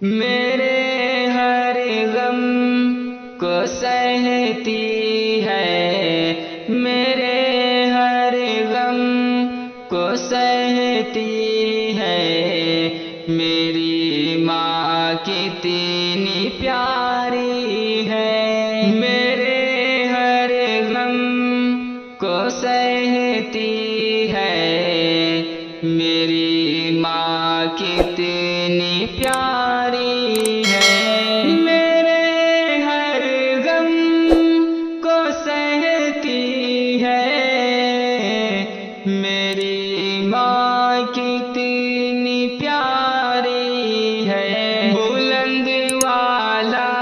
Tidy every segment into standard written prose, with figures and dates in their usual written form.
میرے ہر غم کو سہتی ہے، میرے ہر غم کو سہتی ہے، میری ماں کتنی پیاری ہے، میرے ہر غم کو سہتی ہے، میری ماں کتنی پیاری ہے، میرے ہر غم کو سہتی ہے، میری ماں کتنی پیاری ہے، بلند والا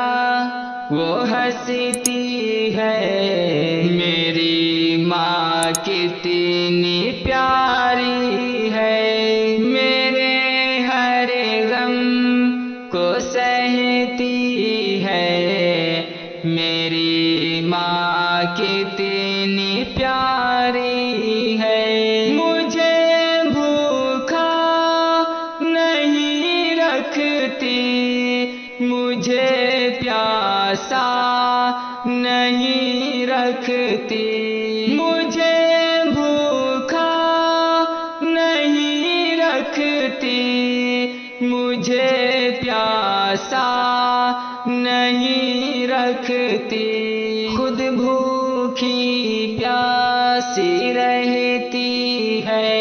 وہ ہنستی ہے، میری ماں کتنی پیاری ہے، میرے ہر غم کو سہتی ہے، میری ماں کتنی پیاری ہے، مجھے بھوکا نہیں رکھتی، مجھے پیاسا نہیں رکھتی، مجھے بھوکا نہیں رکھتی، مجھے پیاسا نہیں رکھتی، خود بھوکی پیاسی رہتی ہے،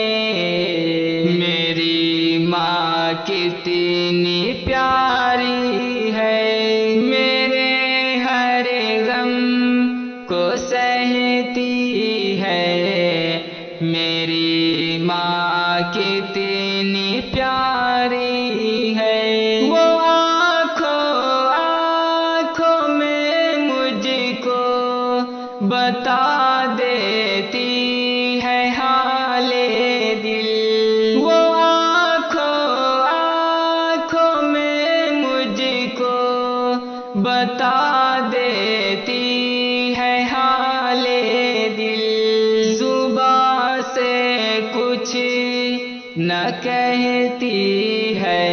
میری ماں کتنی پیاری ہے، میرے ہر غم کو سہتی ہے، میری ماں کتنی پیاری ہے، وہ آنکھوں میں مجھ کو بتا دیتی ہے حال دل، وہ آنکھوں میں مجھ کو بتا دیتی ہے حال دل، زبان سے کچھ نہ کہتی ہے،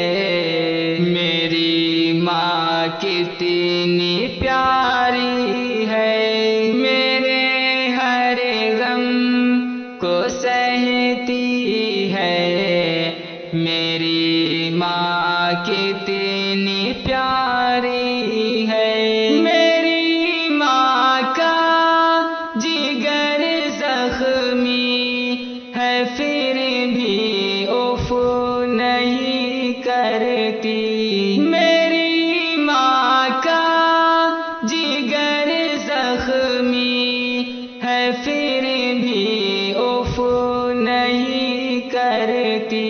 میری ماں کتنی پیاری ہے، میرے ہر غم کو سہتی ہے، میری ماں کتنی پیاری ہے، میری ماں کا جگر زخمی ہے پھر بھی اف نہیں کرتی، میری ماں کا جگر زخمی ہے پھر بھی اف نہیں کرتی،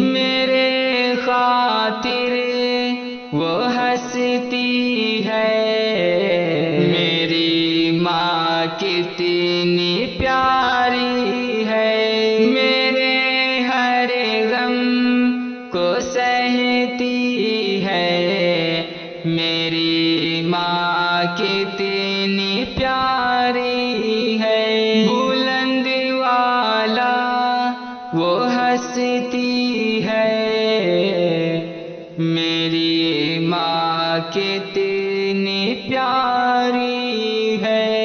میرے خاطر وہ ہنستی ہے، میری ماں کتنی پیاری ہے، میرے ہر غم کو سہتی ہے، میری ماں کتنی پیاری ہے، بلند والا وہ ہنستی ہے، میری ماں کتنی پیاری ہے۔